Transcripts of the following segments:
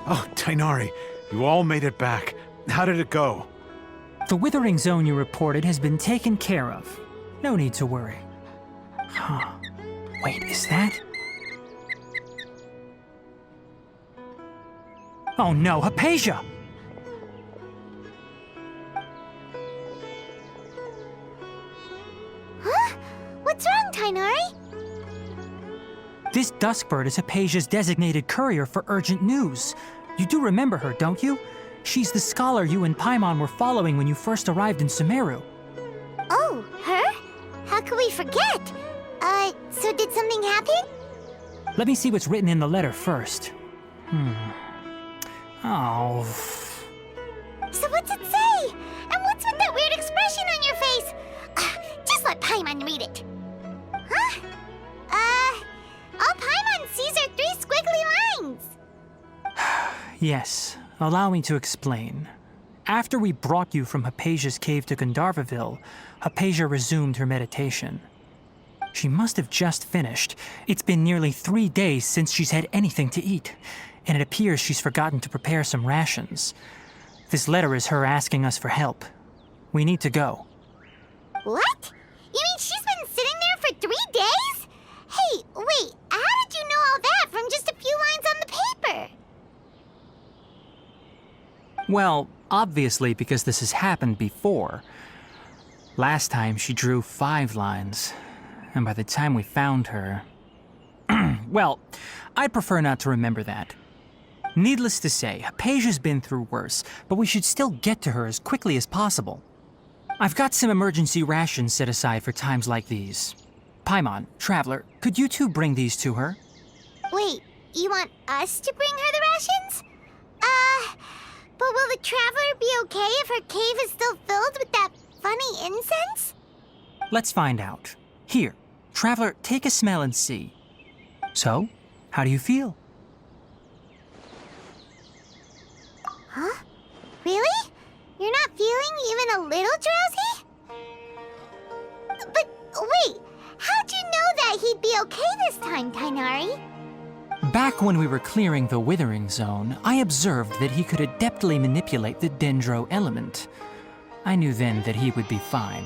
Oh, Tainari, you all made it back. How did it go? The withering zone you reported has been taken care of. No need to worry. Huh. Wait, is that? Oh no, Hypatia! Huh? What's wrong, Tainari? This Duskbird is Hypatia's designated courier for urgent news. You do remember her, don't you? She's the scholar you and Paimon were following when you first arrived in Sumeru. Oh, her? How could we forget? So did something happen? Let me see what's written in the letter first. Oh. So what's it say? And what's with that weird expression on your face? Just let Paimon read it. Huh? All Paimon sees are 3 squiggly lines. Yes, allow me to explain. After we brought you from Hypatia's cave to Gandharvaville, Hypatia resumed her meditation. She must have just finished. It's been nearly 3 days since she's had anything to eat, and it appears she's forgotten to prepare some rations. This letter is her asking us for help. We need to go. What? You mean she's been sitting there for 3 days? Hey, wait, how did you know all that from just a few lines on the paper? Well, obviously because this has happened before. Last time she drew 5 lines, and by the time we found her... Well, I'd prefer not to remember that. Needless to say, Hypatia's been through worse, but we should still get to her as quickly as possible. I've got some emergency rations set aside for times like these. Paimon, Traveler, could you two bring these to her? Wait, you want us to bring her the rations? But will the Traveler be okay if her cave is still filled with that funny incense? Let's find out. Here, Traveler, take a smell and see. So, how do you feel? Huh? Really? You're not feeling even a little drowsy? But wait, how'd you know that he'd be okay this time, Tainari? Back when we were clearing the Withering Zone, I observed that he could adeptly manipulate the Dendro element. I knew then that he would be fine.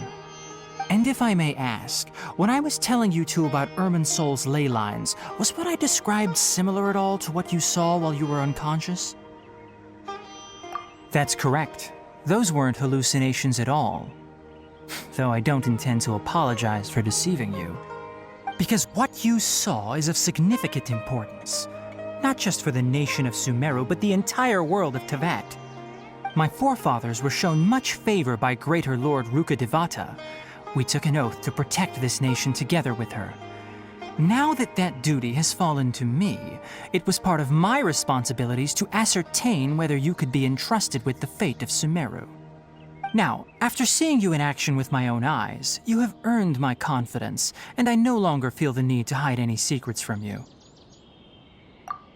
And if I may ask, when I was telling you two about Irminsol's ley lines, was what I described similar at all to what you saw while you were unconscious? That's correct. Those weren't hallucinations at all. Though I don't intend to apologize for deceiving you. Because what you saw is of significant importance. Not just for the nation of Sumeru, but the entire world of Tevat. My forefathers were shown much favor by Greater Lord Rukkhadevata. We took an oath to protect this nation together with her. Now that that duty has fallen to me, it was part of my responsibilities to ascertain whether you could be entrusted with the fate of Sumeru. Now, after seeing you in action with my own eyes, you have earned my confidence, and I no longer feel the need to hide any secrets from you.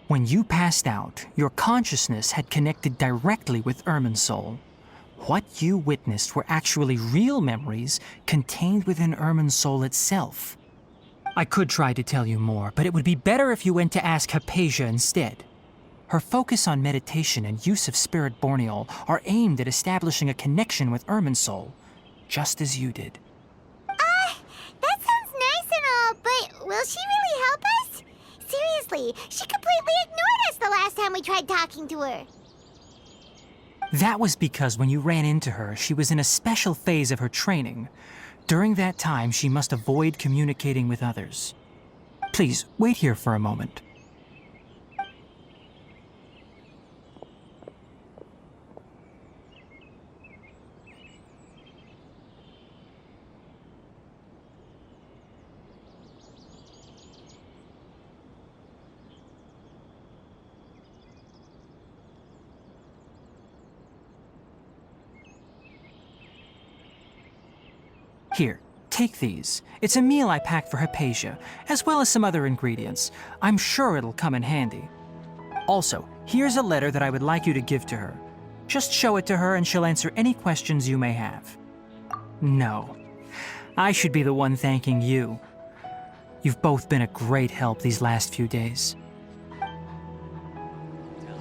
When you passed out, your consciousness had connected directly with Irminsol. What you witnessed were actually real memories contained within Irminsol itself. I could try to tell you more, but it would be better if you went to ask Hypatia instead. Her focus on meditation and use of Spirit Borneol are aimed at establishing a connection with Irminsol, just as you did. That sounds nice and all, but will she really help us? Seriously, she completely ignored us the last time we tried talking to her. That was because when you ran into her, she was in a special phase of her training. During that time, she must avoid communicating with others. Please, wait here for a moment. Here, take these. It's a meal I packed for Hypatia, as well as some other ingredients. I'm sure it'll come in handy. Also, here's a letter that I would like you to give to her. Just show it to her and she'll answer any questions you may have. No, I should be the one thanking you. You've both been a great help these last few days.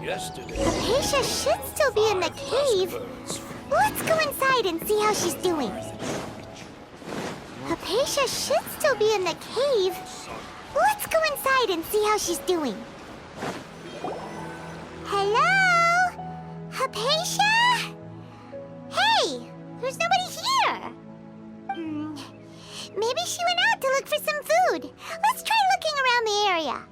Hypatia should still be in the cave. Let's go inside and see how she's doing. Hypatia should still be in the cave. Let's go inside and see how she's doing. Hello? Hypatia? Hey, there's nobody here. Maybe she went out to look for some food. Let's try looking around the area.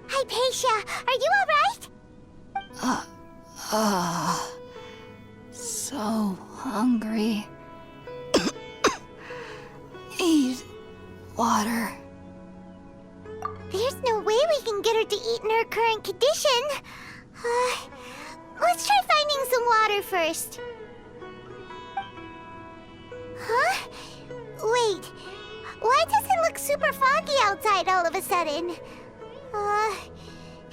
Hypatia, are you alright? So hungry. Need water. There's no way we can get her to eat in her current condition. Let's try finding some water first. Huh? Wait, why does it look super foggy outside all of a sudden?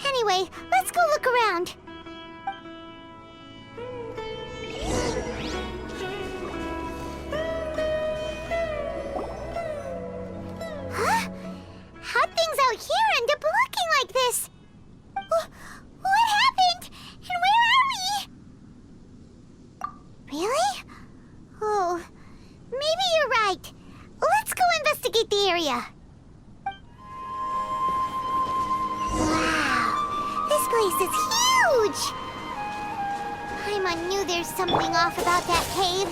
Anyway, let's go look around. Huh? How'd things out here end up looking like this? What happened? And where are we? Really? Oh, maybe you're right. Let's go investigate the area. This place is huge! Paimon knew there's something off about that cave.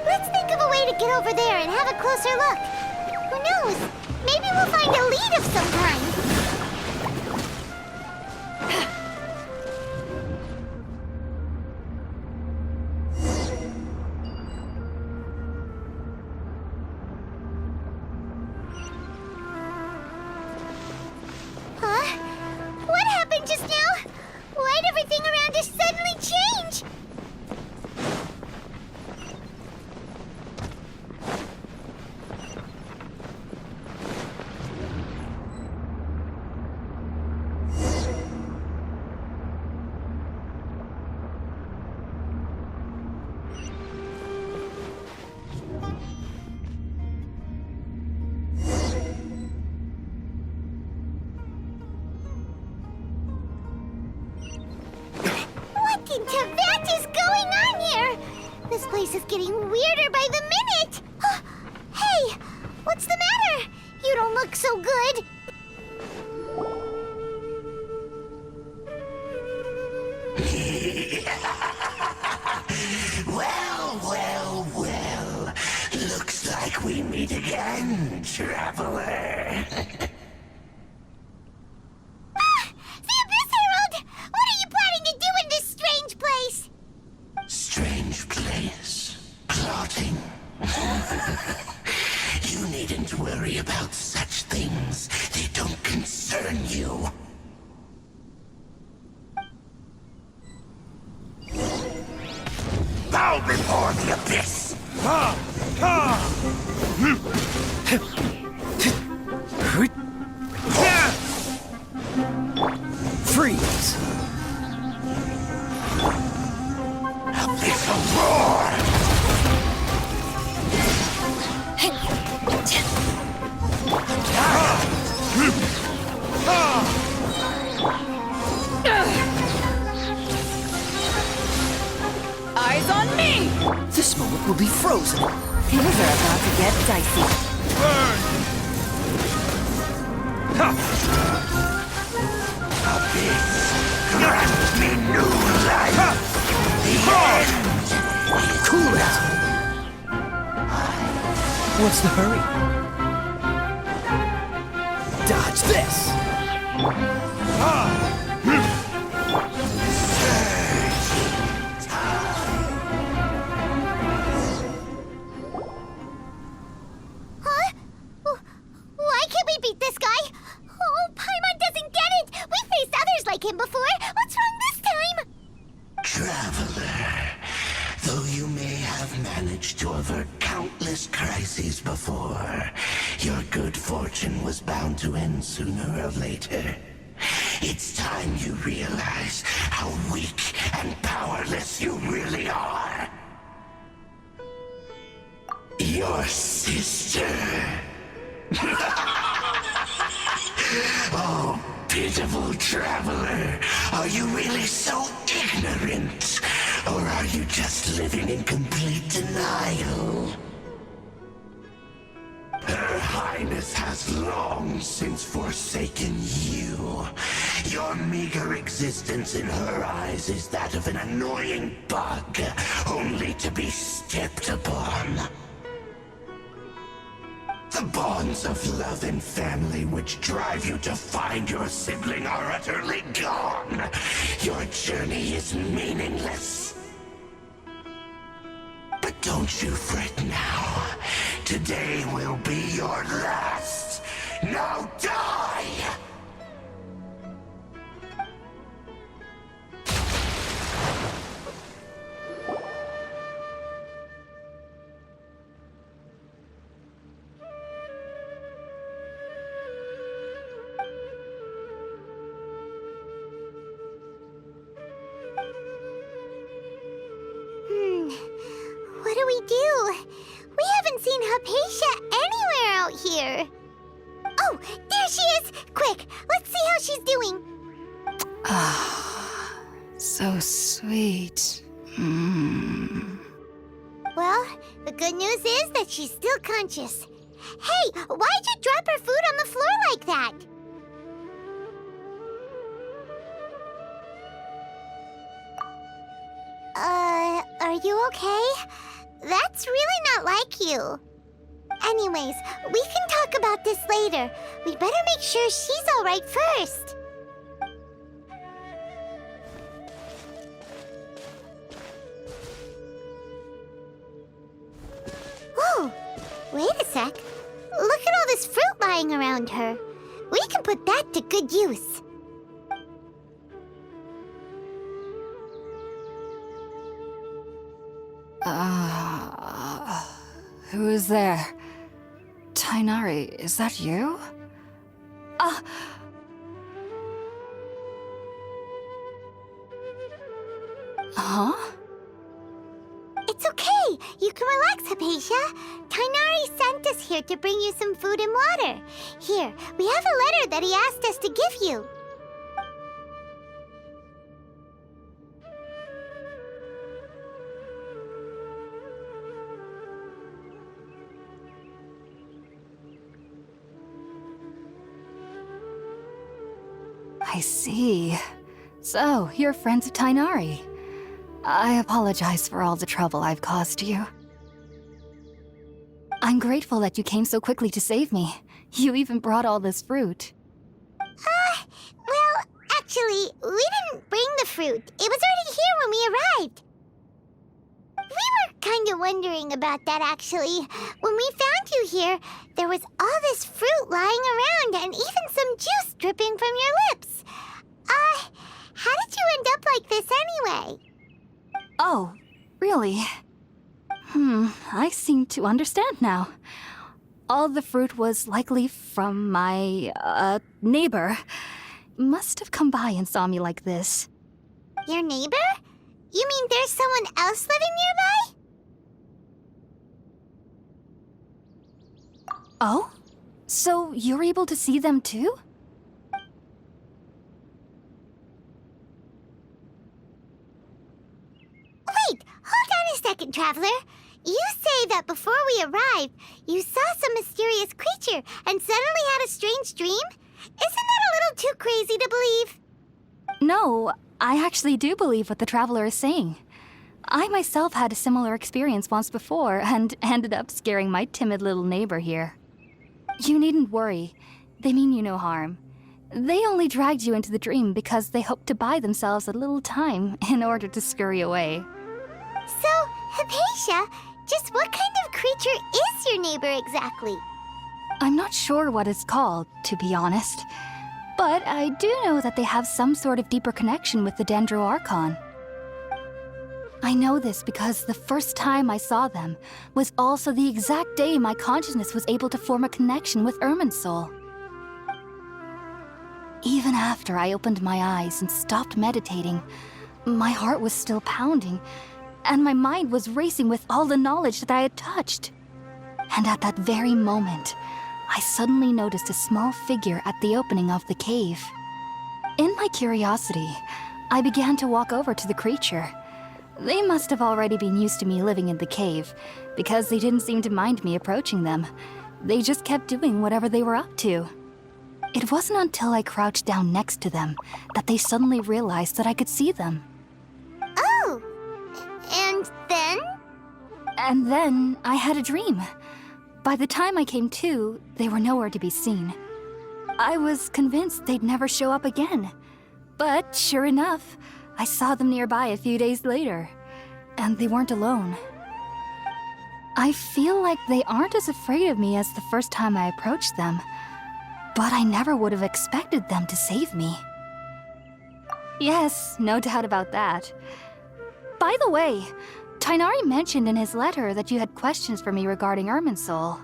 Let's think of a way to get over there and have a closer look. Who knows? Maybe we'll find a lead of some kind. What happened just now? Why'd everything around us suddenly change? What is going on here? This place is getting weirder by the minute. Hey, what's the matter? You don't look so good. Well. Looks like we meet again, traveler. The Abyss Herald! What are you planning to do in this strange place? Strange place. Plotting. You needn't worry about such things. They don't concern you. Bow before the abyss! Freeze! Abyssal roar! Eyes on me! This moment will be frozen. Things are about to get dicey. Abyss, grant me new life! The end! What's the hurry? Dodge this! Huh? Why can't we beat this guy? Oh, Paimon doesn't get it! We faced others like him before! What's wrong this time? Traveler, though you may have managed to avert countless crises before, your good fortune was bound to end sooner or later. It's time you realize how weak and powerless you really are. Your sister. Oh, pitiful traveler. Are you really so ignorant? Or are you just living in complete denial? Her Highness has long since forsaken you. Your meager existence in her eyes is that of an annoying bug, only to be stepped upon. The bonds of love and family which drive you to find your sibling are utterly gone. Your journey is meaningless. But don't you fret now. Today will be your last. Now die! What do we do? We haven't seen Hypatia anywhere out here. Oh, there she is! Quick, let's see how she's doing. So sweet. Well, the good news is that she's still conscious. Hey, why'd you drop her food on the floor like that? Are you okay? That's really not like you. Anyways, we can talk about this later. We better make sure she's alright first. Whoa, wait a sec. Look at all this fruit lying around her. We can put that to good use. Who is there? Tainari, is that you? Huh? It's okay. You can relax, Hypatia. Tainari sent us here to bring you some food and water. Here, we have a letter that he asked us to give you. I see. So, you're friends of Tainari. I apologize for all the trouble I've caused you. I'm grateful that you came so quickly to save me. You even brought all this fruit. Well, actually, we didn't bring the fruit. It was already here when we arrived. We were kind of wondering about that, actually. When we found you here, there was all this fruit lying around and even some juice dripping from your lips. How did you end up like this anyway? Oh, really? I seem to understand now. All the fruit was likely from my, neighbor. Must have come by and saw me like this. Your neighbor? You mean there's someone else living nearby? Oh? So you're able to see them too? Wait, hold on a second, Traveler. You say that before we arrived, you saw some mysterious creature and suddenly had a strange dream? Isn't that a little too crazy to believe? No, I actually do believe what the Traveler is saying. I myself had a similar experience once before and ended up scaring my timid little neighbor here. You needn't worry. They mean you no harm. They only dragged you into the dream because they hoped to buy themselves a little time in order to scurry away. So, Hypatia, just what kind of creature is your neighbor exactly? I'm not sure what it's called, to be honest. But I do know that they have some sort of deeper connection with the Dendro Archon. I know this because the first time I saw them was also the exact day my consciousness was able to form a connection with Irminsul. Even after I opened my eyes and stopped meditating, my heart was still pounding, and my mind was racing with all the knowledge that I had touched. And at that very moment, I suddenly noticed a small figure at the opening of the cave. In my curiosity, I began to walk over to the creature. They must have already been used to me living in the cave, because they didn't seem to mind me approaching them. They just kept doing whatever they were up to. It wasn't until I crouched down next to them that they suddenly realized that I could see them. Oh! And then? And then I had a dream. By the time I came to, they were nowhere to be seen. I was convinced they'd never show up again. But sure enough, I saw them nearby a few days later. And they weren't alone. I feel like they aren't as afraid of me as the first time I approached them. But I never would have expected them to save me. Yes, no doubt about that. By the way, Tighnari mentioned in his letter that you had questions for me regarding Irminsul.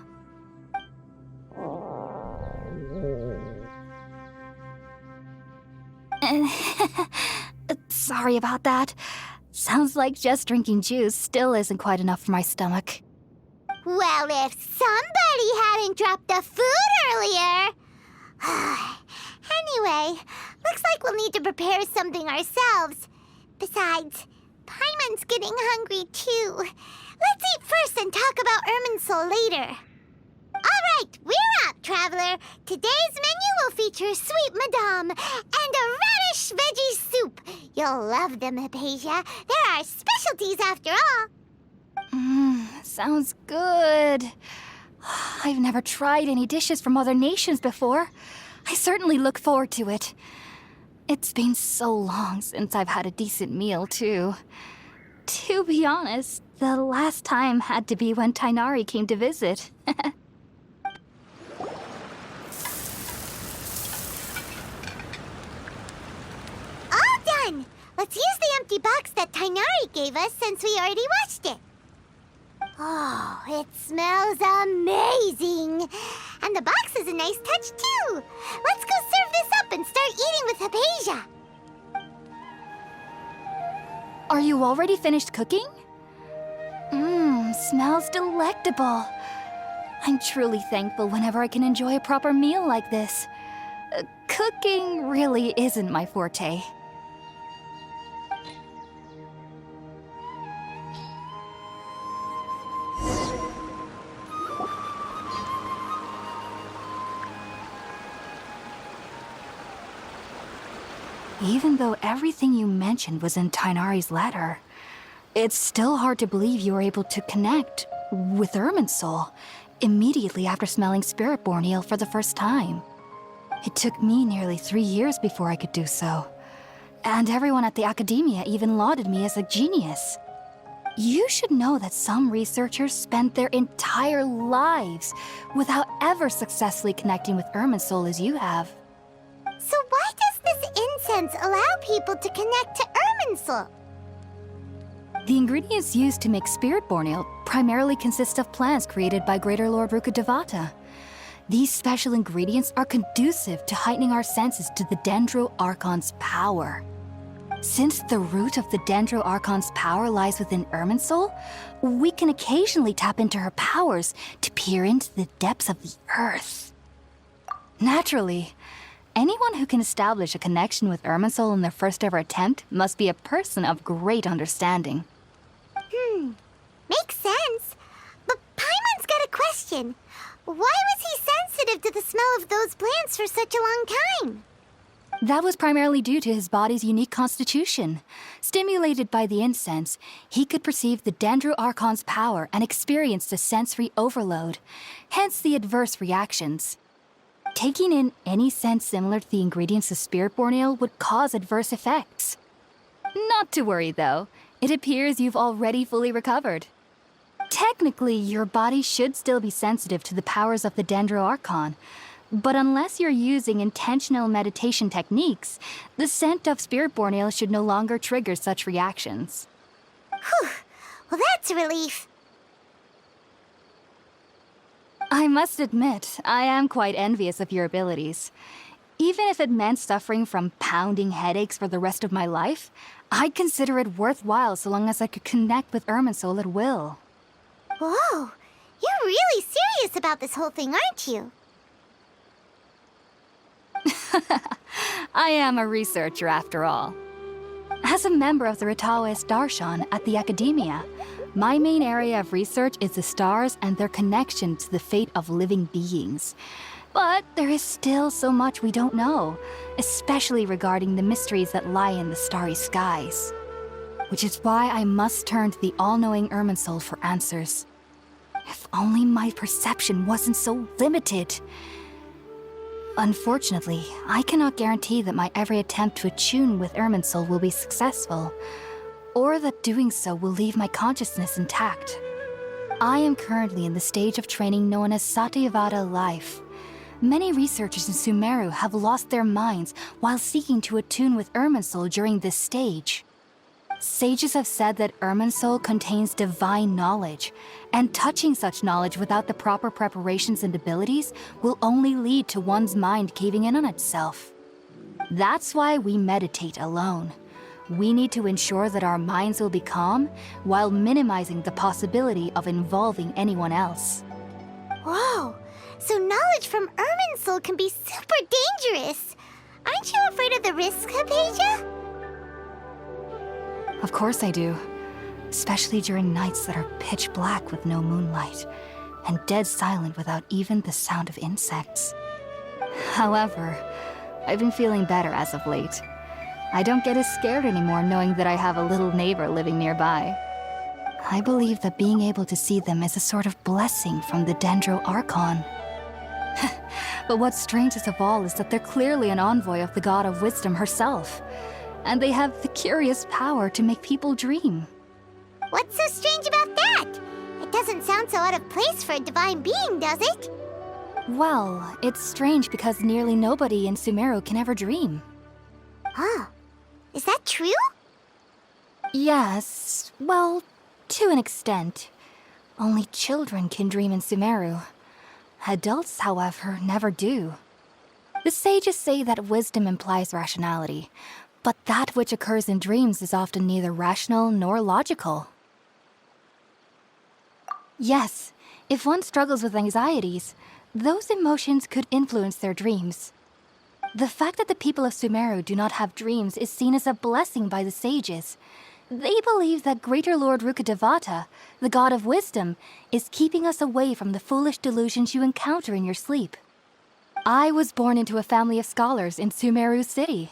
Sorry about that. Sounds like just drinking juice still isn't quite enough for my stomach. Well, if somebody hadn't dropped the food earlier... Anyway, looks like we'll need to prepare something ourselves. Besides, Paimon's getting hungry too. Let's eat first and talk about Irminsul later. Alright, we're up, traveler. Today's menu will feature sweet madame and a radish veggie soup. You'll love them, Hypatia. They're our specialties after all. Sounds good. I've never tried any dishes from other nations before. I certainly look forward to it. It's been so long since I've had a decent meal, too. To be honest, the last time had to be when Tighnari came to visit. All done! Let's use the empty box that Tighnari gave us since we already washed it. Oh, it smells amazing! And the box is a nice touch, too! Let's go serve this up and start eating with Hypatia! Are you already finished cooking? Smells delectable. I'm truly thankful whenever I can enjoy a proper meal like this. Cooking really isn't my forte. Even though everything you mentioned was in Tighnari's letter, it's still hard to believe you were able to connect with Irminsul immediately after smelling Spiritborn eel for the first time. It took me nearly 3 years before I could do so, and everyone at the Academia even lauded me as a genius. You should know that some researchers spent their entire lives without ever successfully connecting with Irminsul as you have. So why does this incense allow people to connect to Irminsul? The ingredients used to make Spiritborn ale primarily consist of plants created by Greater Lord Rukkhadevata. These special ingredients are conducive to heightening our senses to the Dendro Archon's power. Since the root of the Dendro Archon's power lies within Irminsul, we can occasionally tap into her powers to peer into the depths of the earth. Naturally, anyone who can establish a connection with Irminsul in their first ever attempt must be a person of great understanding. Makes sense. But Paimon's got a question. Why was he sensitive to the smell of those plants for such a long time? That was primarily due to his body's unique constitution. Stimulated by the incense, he could perceive the Dendro Archon's power and experienced a sensory overload, hence the adverse reactions. Taking in any scent similar to the ingredients of Spiritborn Ale would cause adverse effects. Not to worry, though. It appears you've already fully recovered. Technically, your body should still be sensitive to the powers of the Dendro Archon, but unless you're using intentional meditation techniques, the scent of Spiritborn Ale should no longer trigger such reactions. Whew. Well, that's a relief. I must admit, I am quite envious of your abilities. Even if it meant suffering from pounding headaches for the rest of my life, I'd consider it worthwhile so long as I could connect with Irminsul at will. Whoa, you're really serious about this whole thing, aren't you? I am a researcher after all. As a member of the Ritaoist Darshan at the Academia, my main area of research is the stars and their connection to the fate of living beings. But there is still so much we don't know, especially regarding the mysteries that lie in the starry skies. Which is why I must turn to the all-knowing Irminsul for answers. If only my perception wasn't so limited. Unfortunately, I cannot guarantee that my every attempt to attune with Irminsul will be successful, or that doing so will leave my consciousness intact. I am currently in the stage of training known as Satyavada life. Many researchers in Sumeru have lost their minds while seeking to attune with Irminsul during this stage. Sages have said that Irminsul contains divine knowledge, and touching such knowledge without the proper preparations and abilities will only lead to one's mind caving in on itself. That's why we meditate alone. We need to ensure that our minds will be calm while minimizing the possibility of involving anyone else. Whoa, so knowledge from Irminsul can be super dangerous. Aren't you afraid of the risks, Hypatia? Of course I do. Especially during nights that are pitch black with no moonlight, and dead silent without even the sound of insects. However, I've been feeling better as of late. I don't get as scared anymore knowing that I have a little neighbor living nearby. I believe that being able to see them is a sort of blessing from the Dendro Archon. But what's strangest of all is that they're clearly an envoy of the God of Wisdom herself, and they have the curious power to make people dream. What's so strange about that? It doesn't sound so out of place for a divine being, does it? Well, it's strange because nearly nobody in Sumeru can ever dream. Oh, is that true? Yes, well, to an extent. Only children can dream in Sumeru. Adults, however, never do. The sages say that wisdom implies rationality, but that which occurs in dreams is often neither rational nor logical. Yes, if one struggles with anxieties, those emotions could influence their dreams. The fact that the people of Sumeru do not have dreams is seen as a blessing by the sages. They believe that Greater Lord Rukkhadevata, the god of wisdom, is keeping us away from the foolish delusions you encounter in your sleep. I was born into a family of scholars in Sumeru City.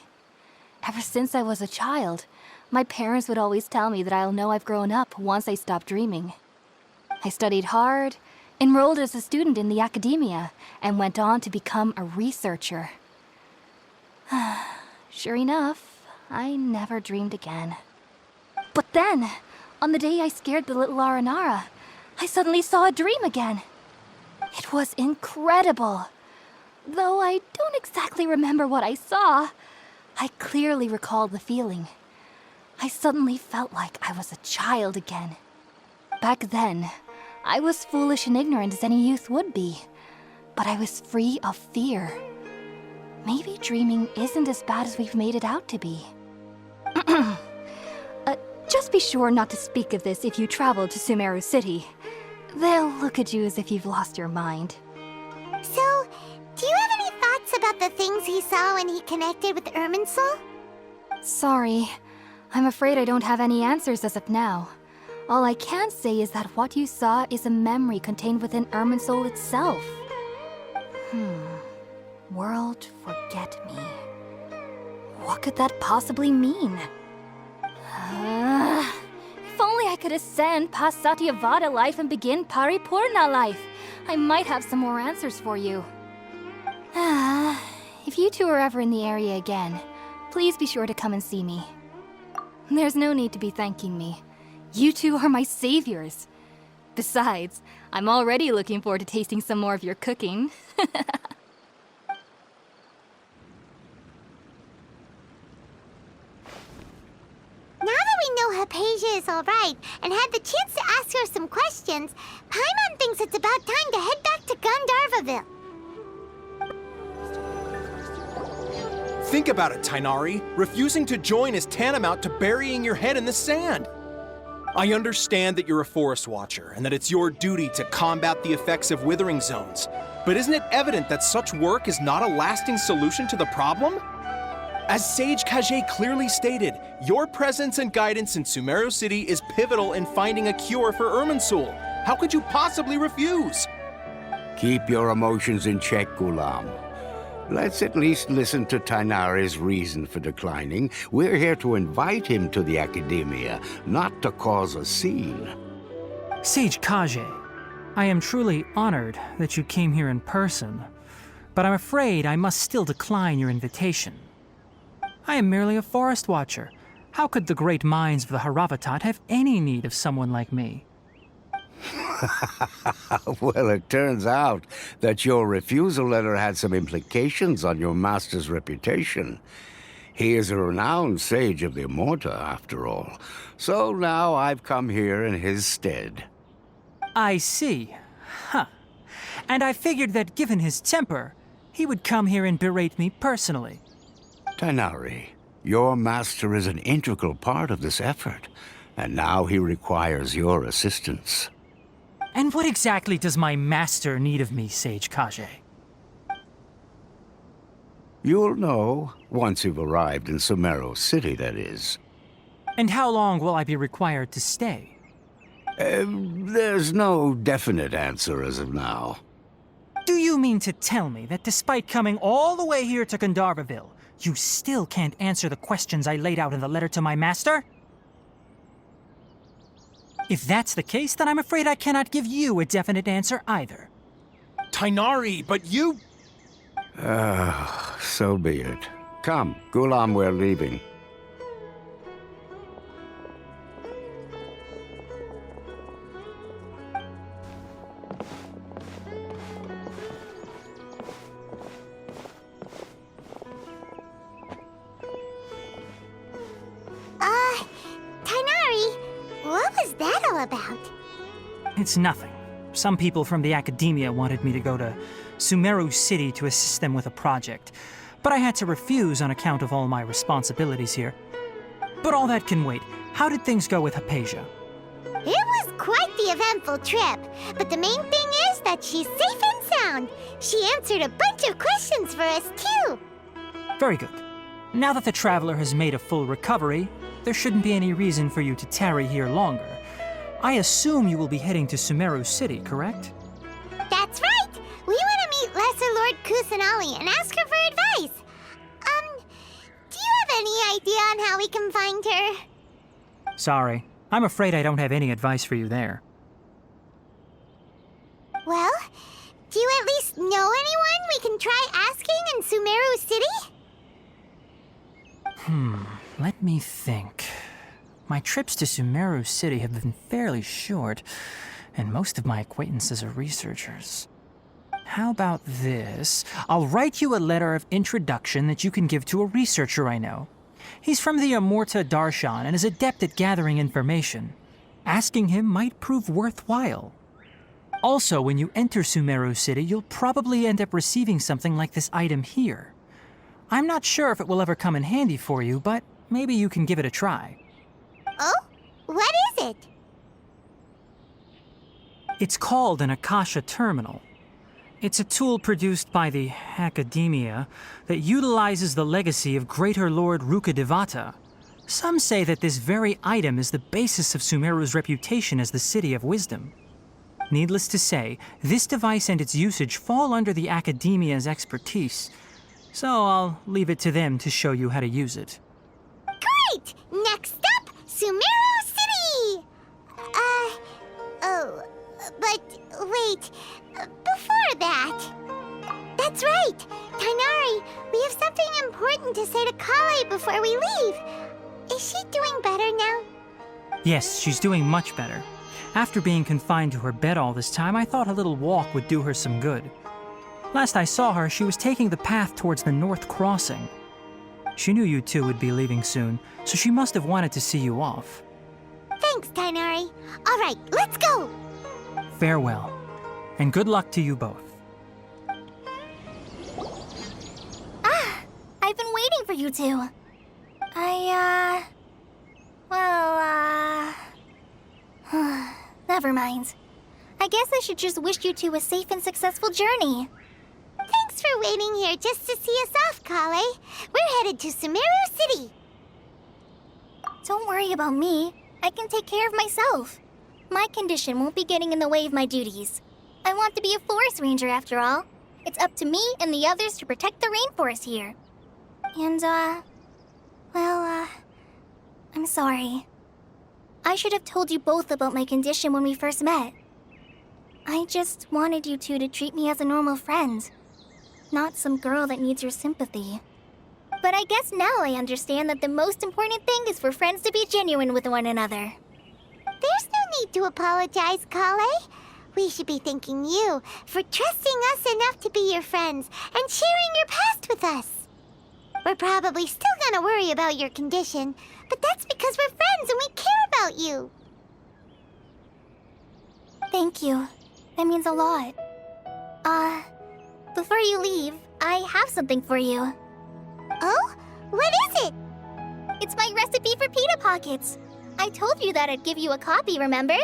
Ever since I was a child, my parents would always tell me that I'll know I've grown up once I stop dreaming. I studied hard, enrolled as a student in the academia, and went on to become a researcher. Sure enough, I never dreamed again. But then, on the day I scared the little Aranara, I suddenly saw a dream again. It was incredible. Though I don't exactly remember what I saw, I clearly recall the feeling. I suddenly felt like I was a child again. Back then, I was foolish and ignorant as any youth would be, but I was free of fear. Maybe dreaming isn't as bad as we've made it out to be. Just be sure not to speak of this if you travel to Sumeru City. They'll look at you as if you've lost your mind. So, do you have any thoughts about the things he saw when he connected with Irminsul? Sorry. I'm afraid I don't have any answers as of now. All I can say is that what you saw is a memory contained within Irminsul itself. World forget me. What could that possibly mean? If only I could ascend past Satyavada life and begin Paripurna life. I might have some more answers for you. If you two are ever in the area again, please be sure to come and see me. There's no need to be thanking me. You two are my saviors. Besides, I'm already looking forward to tasting some more of your cooking. Now that we know Hypatia is alright and had the chance to ask her some questions, Paimon thinks it's about time to head back to Gandharvaville. Think about it, Tainari. Refusing to join is tantamount to burying your head in the sand. I understand that you're a forest watcher and that it's your duty to combat the effects of withering zones. But isn't it evident that such work is not a lasting solution to the problem? As Sage Kage clearly stated, your presence and guidance in Sumeru City is pivotal in finding a cure for Irminsul. How could you possibly refuse? Keep your emotions in check, Gulam. Let's at least listen to Tainari's reason for declining. We're here to invite him to the Academia, not to cause a scene. Sage Kage, I am truly honored that you came here in person, but I'm afraid I must still decline your invitation. I am merely a forest watcher. How could the great minds of the Haravatat have any need of someone like me? Well, it turns out that your refusal letter had some implications on your master's reputation. He is a renowned sage of the Immorta, after all. So now I've come here in his stead. I see. Huh. And I figured that given his temper, he would come here and berate me personally. Tainari, your master is an integral part of this effort, and now he requires your assistance. And what exactly does my master need of me, Sage Kage? You'll know, once you've arrived in Sumeru City, that is. And how long will I be required to stay? There's no definite answer as of now. Do you mean to tell me that despite coming all the way here to Gandharvaville, you still can't answer the questions I laid out in the letter to my master? If that's the case, then I'm afraid I cannot give you a definite answer either. Tainari, but you... So be it. Come, Gulam, we're leaving. Tainari, what was that all about? It's nothing. Some people from the Academia wanted me to go to Sumeru City to assist them with a project, but I had to refuse on account of all my responsibilities here. But all that can wait. How did things go with Hypatia? It was quite the eventful trip, but the main thing is that she's safe and sound. She answered a bunch of questions for us, too. Very good. Now that the Traveler has made a full recovery, there shouldn't be any reason for you to tarry here longer. I assume you will be heading to Sumeru City, correct? That's right. We want to meet Lesser Lord Kusanali and ask her for advice. Do you have any idea on how we can find her? Sorry. I'm afraid I don't have any advice for you there. Well, do you at least know anyone we can try asking in Sumeru City? Let me think. My trips to Sumeru City have been fairly short, and most of my acquaintances are researchers. How about this? I'll write you a letter of introduction that you can give to a researcher I know. He's from the Immorta Darshan and is adept at gathering information. Asking him might prove worthwhile. Also, when you enter Sumeru City, you'll probably end up receiving something like this item here. I'm not sure if it will ever come in handy for you, but maybe you can give it a try. Oh? What is it? It's called an Akasha Terminal. It's a tool produced by the Academia that utilizes the legacy of Greater Lord Rukkhadevata. Some say that this very item is the basis of Sumeru's reputation as the City of Wisdom. Needless to say, this device and its usage fall under the Academia's expertise. So I'll leave it to them to show you how to use it. Great! Next up, Sumeru City! But wait, before that... That's right! Tainari, we have something important to say to Kale before we leave. Is she doing better now? Yes, she's doing much better. After being confined to her bed all this time, I thought a little walk would do her some good. Last I saw her, she was taking the path towards the North Crossing. She knew you two would be leaving soon, so she must have wanted to see you off. Thanks, Tainari. All right, let's go! Farewell, and good luck to you both. I've been waiting for you two. Never mind. I guess I should just wish you two a safe and successful journey. Thanks for waiting here just to see us off, Kale. We're headed to Sumeru City. Don't worry about me. I can take care of myself. My condition won't be getting in the way of my duties. I want to be a forest ranger after all. It's up to me and the others to protect the rainforest here. And, I'm sorry. I should have told you both about my condition when we first met. I just wanted you two to treat me as a normal friend, not some girl that needs your sympathy. But I guess now I understand that the most important thing is for friends to be genuine with one another. There's no need to apologize, Kale. We should be thanking you for trusting us enough to be your friends and sharing your past with us. We're probably still gonna worry about your condition, but that's because we're friends and we care about you. Thank you. That means a lot. Before you leave, I have something for you. Oh? What is it? It's my recipe for pita pockets. I told you that I'd give you a copy, remember?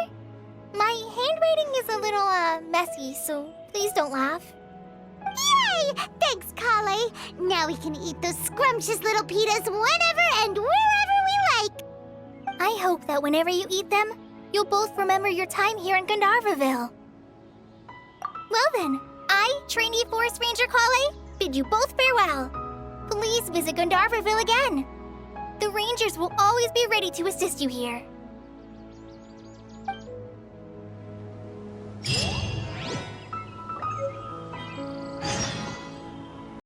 My handwriting is a little, messy, so please don't laugh. Yay! Thanks, Kale. Now we can eat those scrumptious little pitas whenever and wherever we like. I hope that whenever you eat them, you'll both remember your time here in Gandharvaville. Well then, I, trainee Forest Ranger Kale, bid you both farewell. Please visit Gandharvaville again. The Rangers will always be ready to assist you here.